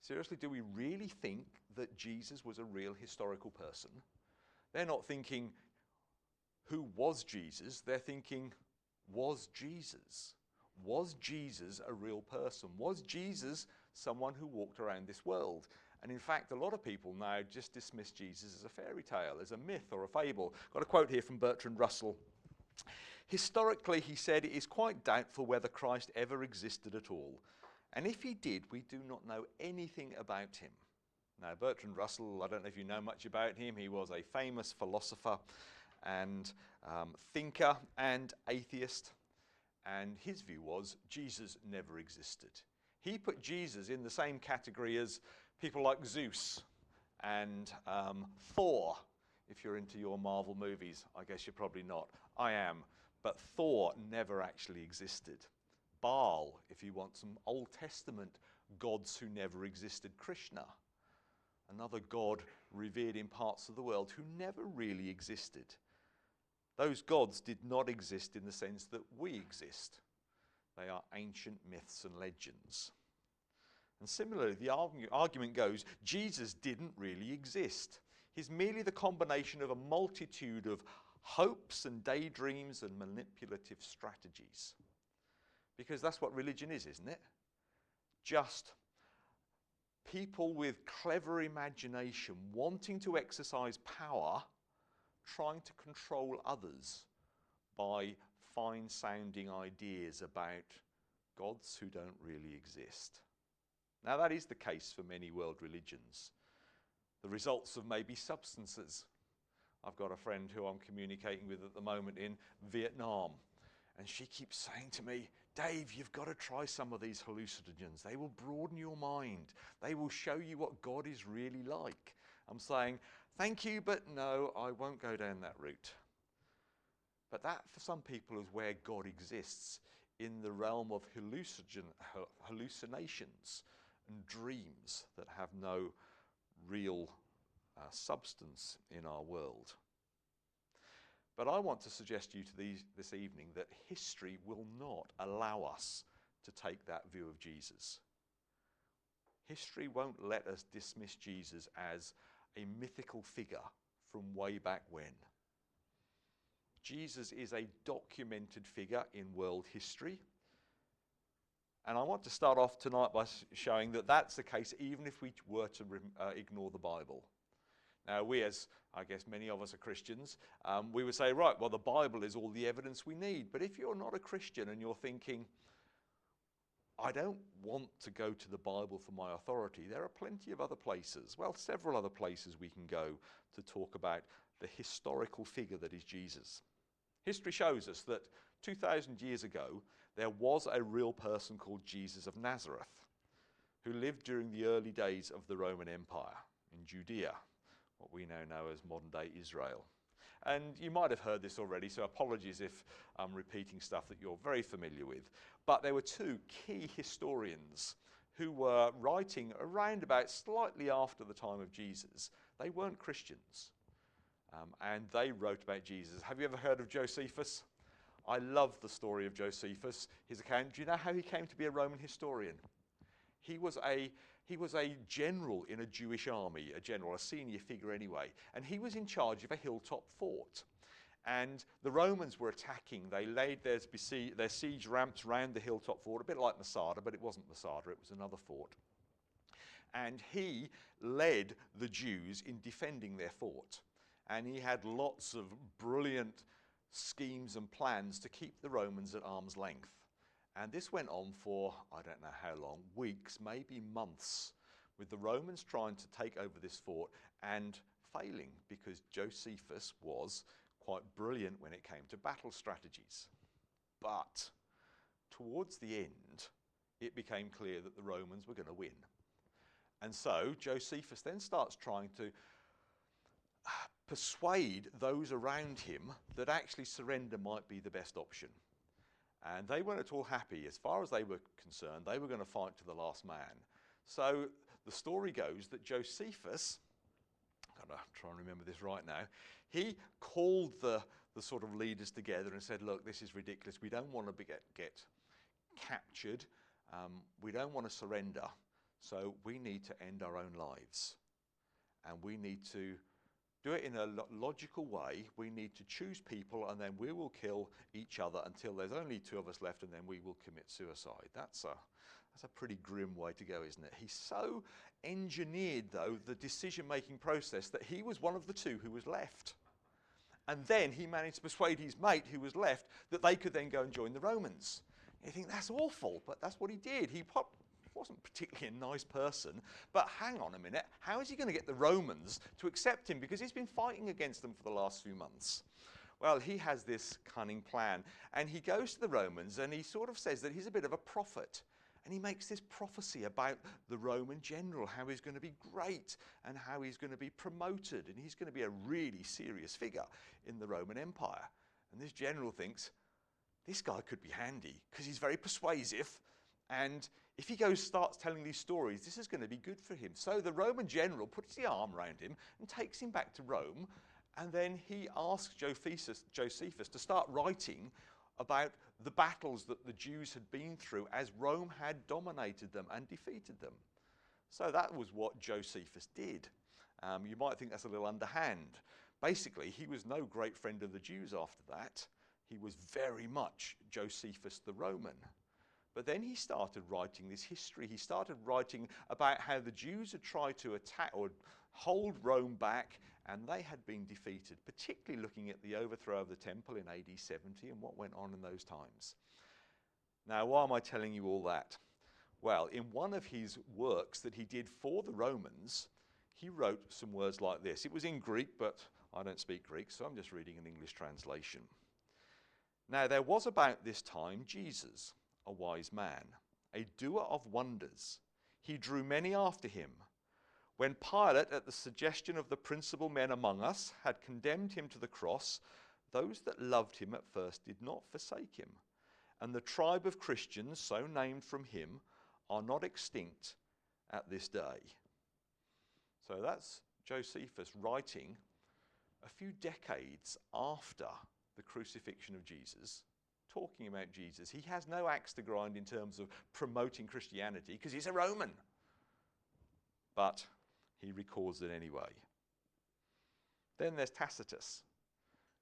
Seriously, do we really think that Jesus was a real historical person? They're not thinking, who was Jesus? They're thinking, was Jesus? Was Jesus a real person? Was Jesus someone who walked around this world? And in fact, a lot of people now just dismiss Jesus as a fairy tale, as a myth or a fable. Got a quote here from Bertrand Russell. Historically, he said, it is quite doubtful whether Christ ever existed at all. And if he did, we do not know anything about him. Now, Bertrand Russell, I don't know if you know much about him. He was a famous philosopher and thinker and atheist. And his view was Jesus never existed. He put Jesus in the same category as people like Zeus and Thor. If you're into your Marvel movies, I guess you're probably not. I am. But Thor never actually existed. Baal, if you want some Old Testament gods who never existed. Krishna, another god revered in parts of the world who never really existed. Those gods did not exist in the sense that we exist. They are ancient myths and legends. And similarly, the argument goes, Jesus didn't really exist. He's merely the combination of a multitude of hopes and daydreams and manipulative strategies. Because that's what religion is, isn't it? Just people with clever imagination wanting to exercise power, trying to control others by fine-sounding ideas about gods who don't really exist. Now, that is the case for many world religions. The results of maybe substances. I've got a friend who I'm communicating with at the moment in Vietnam, and she keeps saying to me, Dave, you've got to try some of these hallucinogens. They will broaden your mind. They will show you what God is really like. I'm saying, thank you, but no, I won't go down that route. But that, for some people, is where God exists, in the realm of hallucinations and dreams that have no real substance in our world. But I want to suggest to you this evening that history will not allow us to take that view of Jesus. History won't let us dismiss Jesus as a mythical figure from way back when. Jesus is a documented figure in world history. And I want to start off tonight by showing that that's the case even if we were to ignore the Bible. Now, we, as I guess many of us are Christians, we would say, right, well, the Bible is all the evidence we need. But if you're not a Christian and you're thinking, I don't want to go to the Bible for my authority, there are plenty of other places, well, several other places we can go to talk about the historical figure that is Jesus. History shows us that 2,000 years ago, there was a real person called Jesus of Nazareth who lived during the early days of the Roman Empire in Judea, what we now know as modern-day Israel. And you might have heard this already, so apologies if I'm repeating stuff that you're very familiar with. But there were two key historians who were writing around about slightly after the time of Jesus. They weren't Christians, and they wrote about Jesus. Have you ever heard of Josephus? I love the story of Josephus, his account. Do you know how he came to be a Roman historian? He was a general in a Jewish army, a senior figure anyway, and he was in charge of a hilltop fort. And the Romans were attacking. They laid their siege ramps around the hilltop fort, a bit like Masada, but it wasn't Masada, it was another fort. And he led the Jews in defending their fort. And he had lots of brilliant schemes and plans to keep the Romans at arm's length. And this went on for, I don't know how long, weeks, maybe months, with the Romans trying to take over this fort and failing because Josephus was quite brilliant when it came to battle strategies. But towards the end, it became clear that the Romans were going to win. And so Josephus then starts trying to persuade those around him that actually surrender might be the best option. And they weren't at all happy. As far as they were concerned, they were going to fight to the last man. So the story goes that Josephus, I'm going to try and remember this right now, he called the sort of leaders together and said, look, this is ridiculous. We don't want to get captured. We don't want to surrender. So we need to end our own lives. And we need to do it in a logical way. We need to choose people, and then we will kill each other until there's only 2 of us left, and then we will commit suicide. That's a pretty grim way to go, isn't it? He so engineered, though, the decision-making process that he was one of the 2 who was left. And then he managed to persuade his mate who was left that they could then go and join the Romans. You think, that's awful, but that's what he did. He wasn't particularly a nice person, but hang on a minute, how is he going to get the Romans to accept him? Because he's been fighting against them for the last few months. Well, he has this cunning plan, and he goes to the Romans, and he sort of says that he's a bit of a prophet. And he makes this prophecy about the Roman general, how he's going to be great, and how he's going to be promoted, and he's going to be a really serious figure in the Roman Empire. And this general thinks, this guy could be handy, because he's very persuasive, and if he starts telling these stories, this is going to be good for him. So the Roman general puts the arm around him and takes him back to Rome, and then he asks Josephus to start writing about the battles that the Jews had been through as Rome had dominated them and defeated them. So that was what Josephus did. You might think that's a little underhand. Basically, he was no great friend of the Jews after that. He was very much Josephus the Roman. But then he started writing this history. He started writing about how the Jews had tried to attack or hold Rome back, and they had been defeated, particularly looking at the overthrow of the temple in AD 70 and what went on in those times. Now, why am I telling you all that? Well, in one of his works that he did for the Romans, he wrote some words like this. It was in Greek, but I don't speak Greek, so I'm just reading an English translation. Now, there was about this time Jesus, a wise man, a doer of wonders. He drew many after him. When Pilate, at the suggestion of the principal men among us, had condemned him to the cross, those that loved him at first did not forsake him. And the tribe of Christians, so named from him, are not extinct at this day. So that's Josephus writing a few decades after the crucifixion of Jesus, talking about Jesus. He has no axe to grind in terms of promoting Christianity because he's a Roman. But he records it anyway. Then there's Tacitus,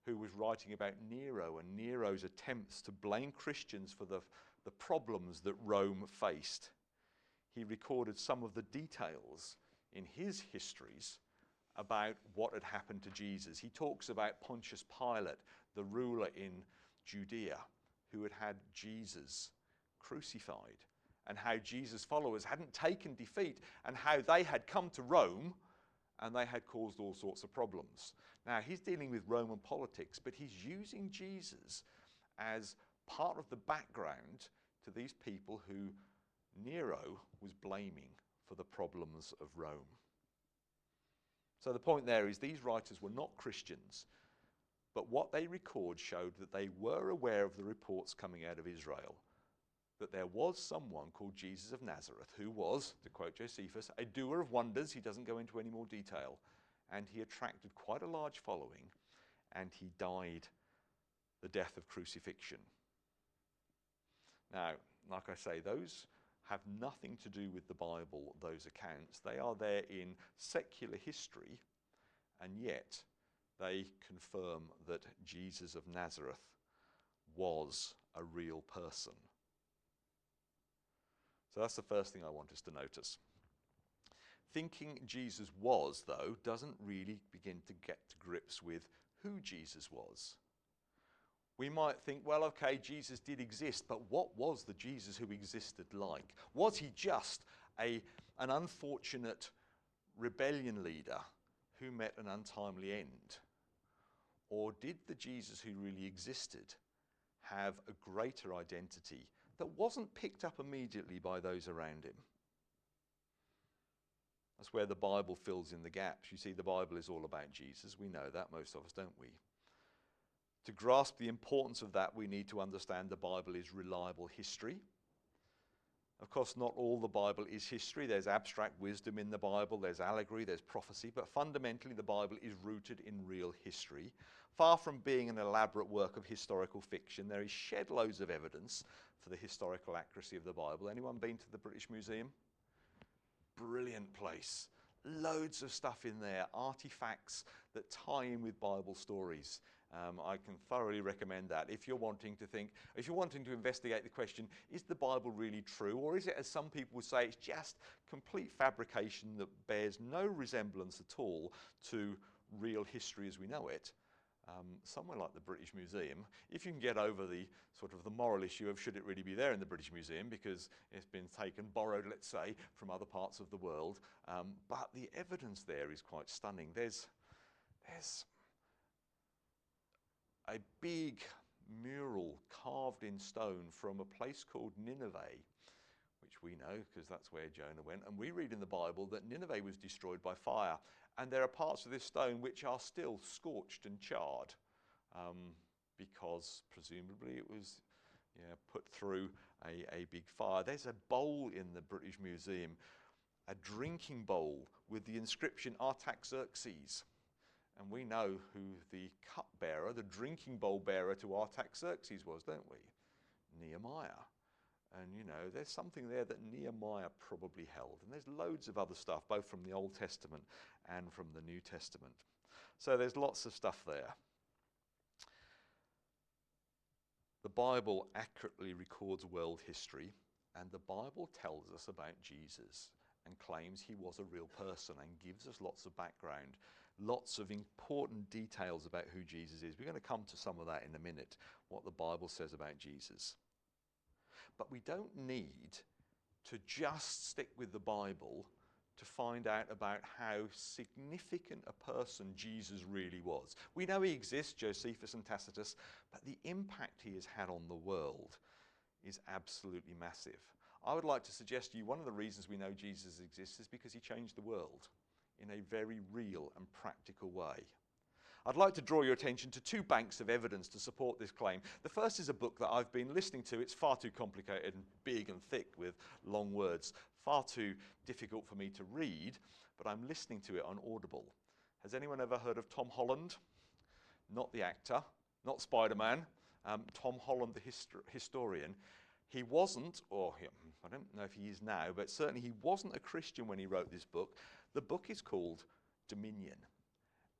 who was writing about Nero and Nero's attempts to blame Christians for the problems that Rome faced. He recorded some of the details in his histories about what had happened to Jesus. He talks about Pontius Pilate, the ruler in Judea, who had had Jesus crucified, and how Jesus' followers hadn't taken defeat, and how they had come to Rome and they had caused all sorts of problems. Now, he's dealing with Roman politics, but he's using Jesus as part of the background to these people who Nero was blaming for the problems of Rome. So the point there is these writers were not Christians, but what they record showed that they were aware of the reports coming out of Israel, that there was someone called Jesus of Nazareth who was, to quote Josephus, a doer of wonders. He doesn't go into any more detail. And he attracted quite a large following, and he died the death of crucifixion. Now, like I say, those have nothing to do with the Bible, those accounts. They are there in secular history, and yet they confirm that Jesus of Nazareth was a real person. So that's the first thing I want us to notice. Thinking Jesus was, though, doesn't really begin to get to grips with who Jesus was. We might think, well, okay, Jesus did exist, but what was the Jesus who existed like? Was he just an unfortunate rebellion leader who met an untimely end? Or did the Jesus who really existed have a greater identity that wasn't picked up immediately by those around him? That's where the Bible fills in the gaps. You see, the Bible is all about Jesus. We know that, most of us, don't we? To grasp the importance of that, we need to understand the Bible is reliable history. Of course, not all the Bible is history. There's abstract wisdom in the Bible, there's allegory, there's prophecy, but fundamentally the Bible is rooted in real history. Far from being an elaborate work of historical fiction, there is shed loads of evidence for the historical accuracy of the Bible. Anyone been to the British Museum? brilliant place. Loads of stuff in there, artifacts that tie in with Bible stories. I can thoroughly recommend that. If you're wanting to investigate the question, is the Bible really true? Or is it, as some people would say, it's just complete fabrication that bears no resemblance at all to real history as we know it? Somewhere like the British Museum, if you can get over the sort of the moral issue of should it really be there in the British Museum because it's been borrowed, let's say, from other parts of the world, but the evidence there is quite stunning. There's a big mural carved in stone from a place called Nineveh, which we know because that's where Jonah went, and we read in the Bible that Nineveh was destroyed by fire. And there are parts of this stone which are still scorched and charred because presumably it was put through a big fire. There's a bowl in the British Museum, a drinking bowl with the inscription Artaxerxes. And we know who the cupbearer, the drinking bowl bearer to Artaxerxes was, don't we? Nehemiah. And, there's something there that Nehemiah probably held. And there's loads of other stuff, both from the Old Testament and from the New Testament. So there's lots of stuff there. The Bible accurately records world history, and the Bible tells us about Jesus and claims he was a real person and gives us lots of background, lots of important details about who Jesus is. We're going to come to some of that in a minute, what the Bible says about Jesus. But we don't need to just stick with the Bible to find out about how significant a person Jesus really was. We know he exists, Josephus and Tacitus, but the impact he has had on the world is absolutely massive. I would like to suggest to you one of the reasons we know Jesus exists is because he changed the world in a very real and practical way. I'd like to draw your attention to two banks of evidence to support this claim. The first is a book that I've been listening to. It's far too complicated and big and thick with long words, far too difficult for me to read, but I'm listening to it on Audible. Has anyone ever heard of Tom Holland? Not the actor, not Spider-Man, Tom Holland, the historian. He wasn't, I don't know if he is now, but certainly he wasn't a Christian when he wrote this book. The book is called Dominion.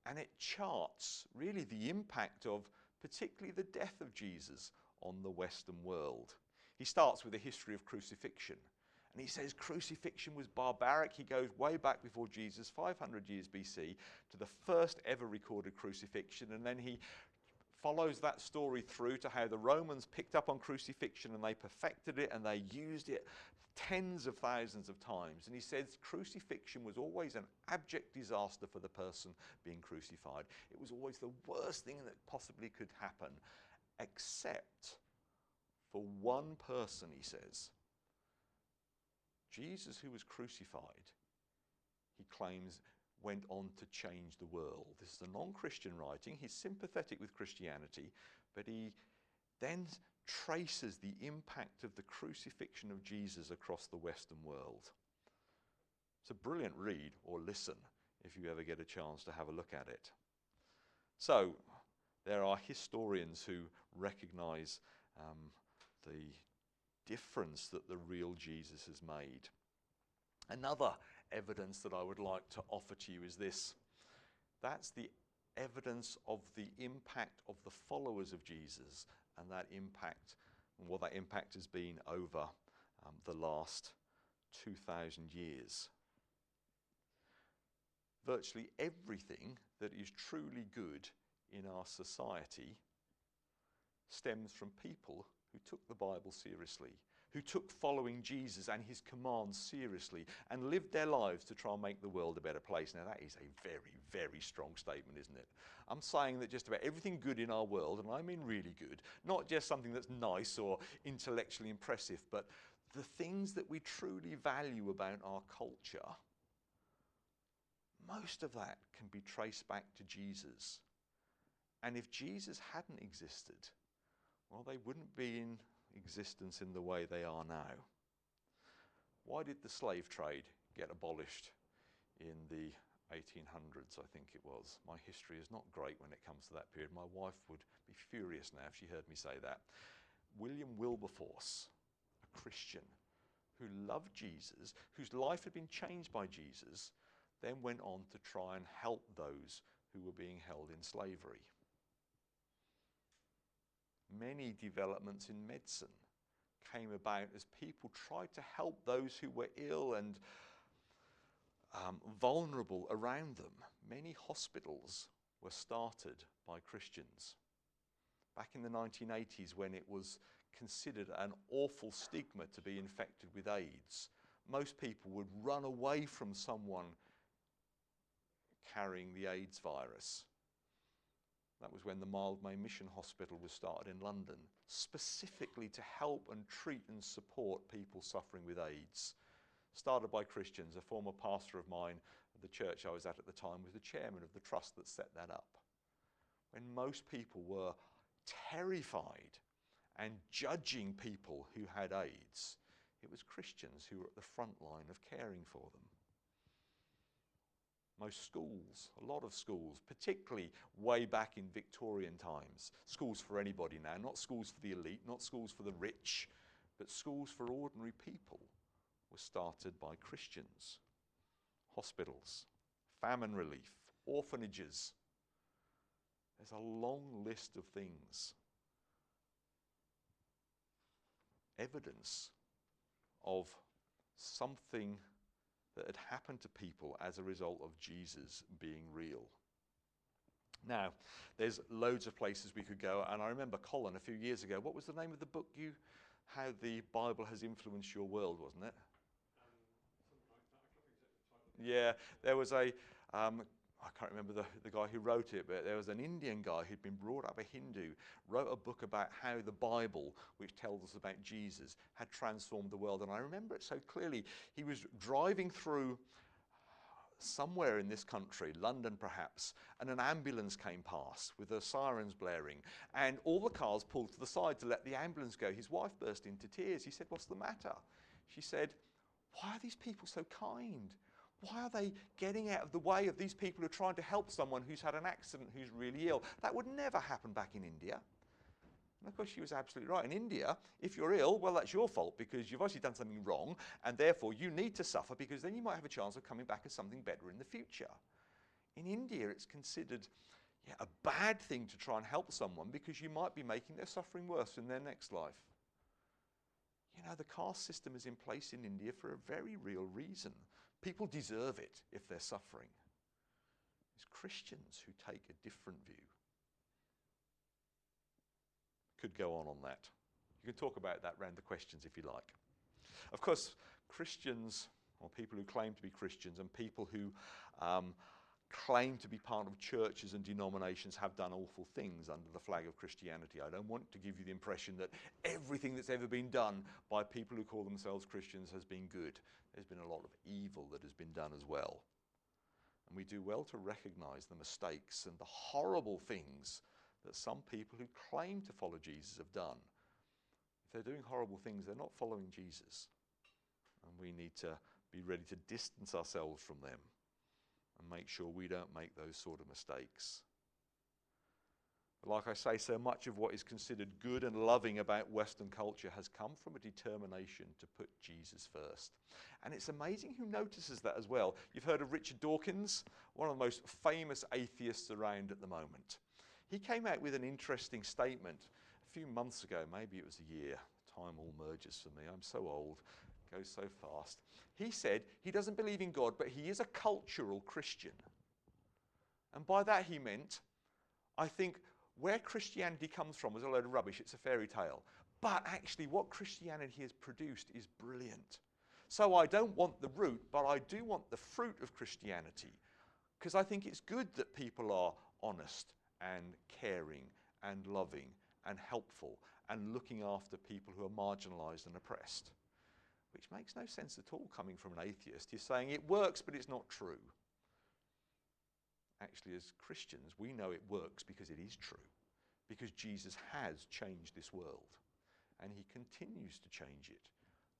And it charts really the impact of particularly the death of Jesus on the Western world. He starts with a history of crucifixion. And he says crucifixion was barbaric. He goes way back before Jesus, 500 years BC, to the first ever recorded crucifixion. And then he follows that story through to how the Romans picked up on crucifixion and they perfected it and they used it tens of thousands of times. And he says crucifixion was always an abject disaster for the person being crucified. It was always the worst thing that possibly could happen, except for one person, he says. Jesus, who was crucified, he claims, went on to change the world. This is a non-Christian writing. He's sympathetic with Christianity, but he then traces the impact of the crucifixion of Jesus across the Western world. It's a brilliant read, or listen, if you ever get a chance to have a look at it. So, there are historians who recognize the difference that the real Jesus has made. Another evidence that I would like to offer to you is this. That's the evidence of the impact of the followers of Jesus and that impact, and what that impact has been over the last 2,000 years. Virtually everything that is truly good in our society stems from people who took the Bible seriously, who took following Jesus and his commands seriously and lived their lives to try and make the world a better place. Now that is a very, very strong statement, isn't it? I'm saying that just about everything good in our world, and I mean really good, not just something that's nice or intellectually impressive, but the things that we truly value about our culture, most of that can be traced back to Jesus. And if Jesus hadn't existed, well, they wouldn't be in existence in the way they are now. Why did the slave trade get abolished in the 1800s, I think it was? My history is not great when it comes to that period. My wife would be furious now if she heard me say that. William Wilberforce, a Christian, who loved Jesus, whose life had been changed by Jesus, then went on to try and help those who were being held in slavery. Many developments in medicine came about as people tried to help those who were ill and vulnerable around them. Many hospitals were started by Christians. Back in the 1980s, when it was considered an awful stigma to be infected with AIDS, most people would run away from someone carrying the AIDS virus. That was when the Mildmay Mission Hospital was started in London, specifically to help and treat and support people suffering with AIDS. Started by Christians. A former pastor of mine at the church I was at the time was the chairman of the trust that set that up. When most people were terrified and judging people who had AIDS, it was Christians who were at the front line of caring for them. Most schools, a lot of schools, particularly way back in Victorian times, schools for anybody now, not schools for the elite, not schools for the rich, but schools for ordinary people, were started by Christians. Hospitals, famine relief, orphanages. There's a long list of things. Evidence of something that had happened to people as a result of Jesus being real. Now, there's loads of places we could go, and I remember Colin a few years ago, what was the name of the book how the Bible has influenced your world, wasn't it? Yeah, there was I can't remember the guy who wrote it, but there was an Indian guy who'd been brought up a Hindu, wrote a book about how the Bible, which tells us about Jesus, had transformed the world. And I remember it so clearly. He was driving through somewhere in this country, London perhaps, and an ambulance came past with the sirens blaring, and all the cars pulled to the side to let the ambulance go. His wife burst into tears. He said, "What's the matter?" She said, "Why are these people so kind? Why are they getting out of the way of these people who are trying to help someone who's had an accident, who's really ill? That would never happen back in India." And of course, she was absolutely right. In India, if you're ill, well, that's your fault because you've obviously done something wrong, and therefore you need to suffer because then you might have a chance of coming back as something better in the future. In India, it's considered a bad thing to try and help someone because you might be making their suffering worse in their next life. You know, the caste system is in place in India for a very real reason. People deserve it if they're suffering. It's Christians who take a different view. Could go on that. You can talk about that around the questions if you like. Of course, Christians, or people who claim to be Christians, and people who claim to be part of churches and denominations have done awful things under the flag of Christianity. I don't want to give you the impression that everything that's ever been done by people who call themselves Christians has been good. There's been a lot of evil that has been done as well. And we do well to recognize the mistakes and the horrible things that some people who claim to follow Jesus have done. If they're doing horrible things, they're not following Jesus. And we need to be ready to distance ourselves from them and make sure we don't make those sort of mistakes. But like I say, so much of what is considered good and loving about Western culture has come from a determination to put Jesus first. And it's amazing who notices that as well. You've heard of Richard Dawkins, one of the most famous atheists around at the moment. He came out with an interesting statement a few months ago, maybe it was a year. Time all merges for me, I'm so old, it goes so fast. He said he doesn't believe in God, but he is a cultural Christian. And by that he meant, I think where Christianity comes from is a load of rubbish, it's a fairy tale. But actually what Christianity has produced is brilliant. So I don't want the root, but I do want the fruit of Christianity. Because I think it's good that people are honest and caring and loving and helpful and looking after people who are marginalised and oppressed. Which makes no sense at all coming from an atheist. He's saying it works, but it's not true. Actually, as Christians, we know it works because it is true. Because Jesus has changed this world. And he continues to change it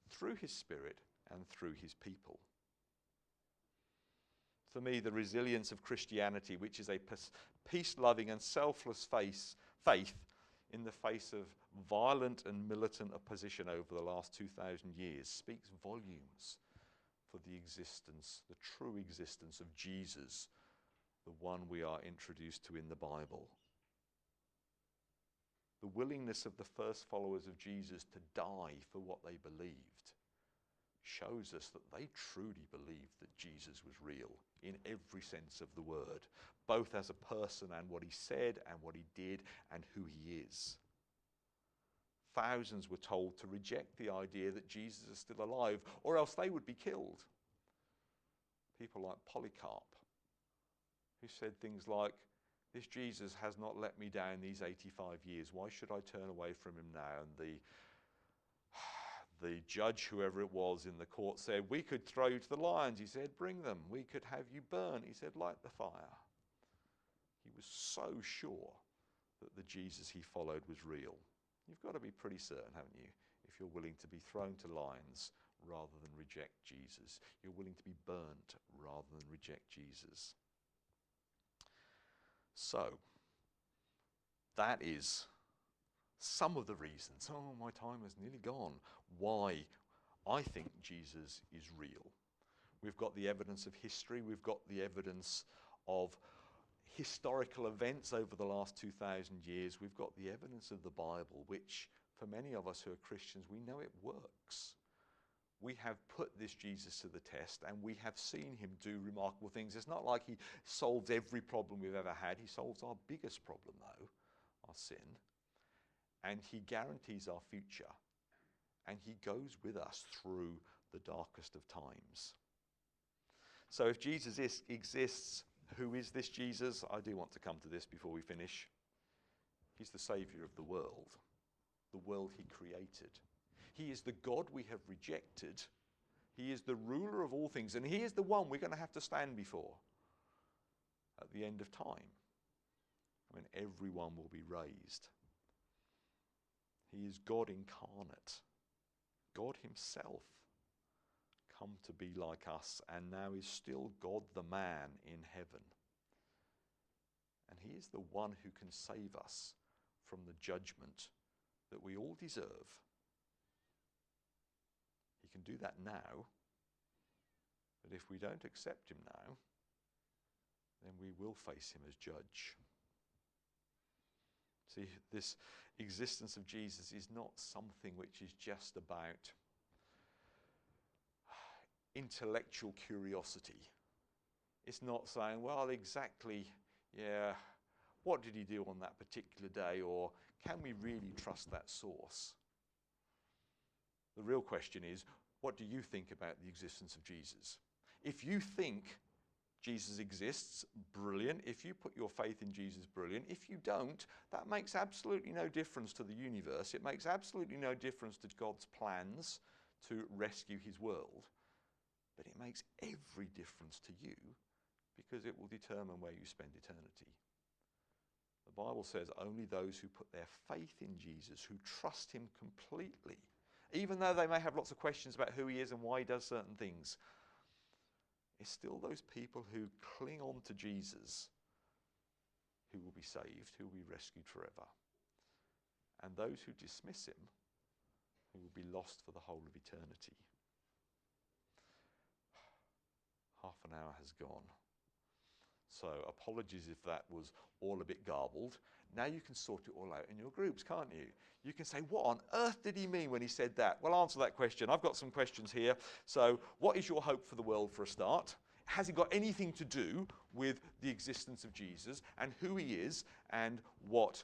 through his Spirit and through his people. For me, the resilience of Christianity, which is a peace-loving and selfless faith in the face of violent and militant opposition over the last 2,000 years speaks volumes for the existence, the true existence of Jesus, the one we are introduced to in the Bible. The willingness of the first followers of Jesus to die for what they believed shows us that they truly believed that Jesus was real in every sense of the word, both as a person and what he said and what he did and who he is. Thousands were told to reject the idea that Jesus is still alive, or else they would be killed. People like Polycarp, who said things like, "This Jesus has not let me down these 85 years. Why should I turn away from him now?" And the judge, whoever it was in the court, said, "We could throw you to the lions." He said, "Bring them." "We could have you burn." He said, "Light the fire." He was so sure that the Jesus he followed was real. You've got to be pretty certain, haven't you, if you're willing to be thrown to lions rather than reject Jesus. You're willing to be burnt rather than reject Jesus. So, that is some of the reasons, my time is nearly gone, why I think Jesus is real. We've got the evidence of history, we've got the evidence of historical events over the last 2,000 years, we've got the evidence of the Bible, which for many of us who are Christians, we know it works. We have put this Jesus to the test and we have seen him do remarkable things. It's not like he solves every problem we've ever had. He solves our biggest problem though, our sin. And he guarantees our future. And he goes with us through the darkest of times. So if Jesus exists, who is this Jesus? I do want to come to this before we finish. He's the Saviour of the world he created. He is the God we have rejected. He is the ruler of all things, and he is the one we're going to have to stand before at the end of time, when everyone will be raised. He is God incarnate, God himself, come to be like us, and now is still God the man in heaven. And he is the one who can save us from the judgment that we all deserve. He can do that now, but if we don't accept him now, then we will face him as judge. See, this existence of Jesus is not something which is just about intellectual curiosity. It's not saying, well, exactly, what did he do on that particular day, or can we really trust that source? The real question is, what do you think about the existence of Jesus? If you think Jesus exists, brilliant. If you put your faith in Jesus, brilliant. If you don't, that makes absolutely no difference to the universe. It makes absolutely no difference to God's plans to rescue his world. But it makes every difference to you, because it will determine where you spend eternity. The Bible says only those who put their faith in Jesus, who trust him completely, even though they may have lots of questions about who he is and why he does certain things, it's still those people who cling on to Jesus who will be saved, who will be rescued forever. And those who dismiss him, who will be lost for the whole of eternity. Half an hour has gone. So apologies if that was all a bit garbled. Now you can sort it all out in your groups, can't you? You can say, what on earth did he mean when he said that? Well, answer that question. I've got some questions here. So what is your hope for the world for a start? Has it got anything to do with the existence of Jesus and who he is and what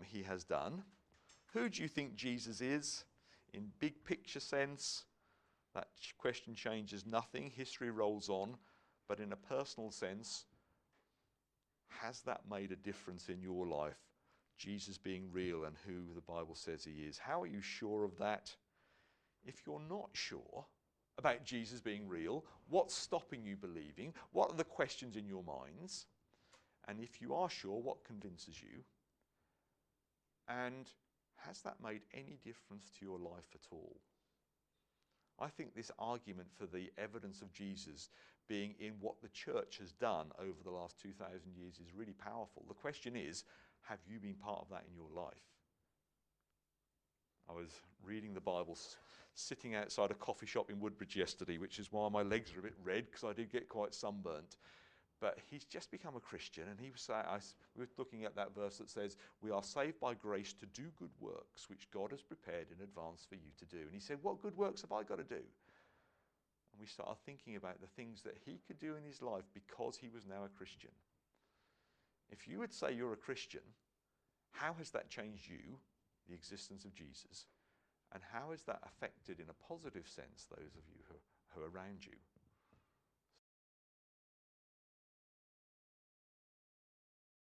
he has done? Who do you think Jesus is in big picture sense? That question changes nothing. History rolls on. But in a personal sense, has that made a difference in your life? Jesus being real and who the Bible says he is. How are you sure of that? If you're not sure about Jesus being real, what's stopping you believing? What are the questions in your minds? And if you are sure, what convinces you? And has that made any difference to your life at all? I think this argument for the evidence of Jesus being in what the church has done over the last 2,000 years is really powerful. The question is, have you been part of that in your life? I was reading the Bible sitting outside a coffee shop in Woodbridge yesterday, which is why my legs are a bit red, because I did get quite sunburnt. But he's just become a Christian, and he was saying, we were looking at that verse that says, we are saved by grace to do good works, which God has prepared in advance for you to do. And he said, what good works have I got to do? And we started thinking about the things that he could do in his life because he was now a Christian. If you would say you're a Christian, how has that changed you, the existence of Jesus? And how has that affected, in a positive sense, those of you who are around you?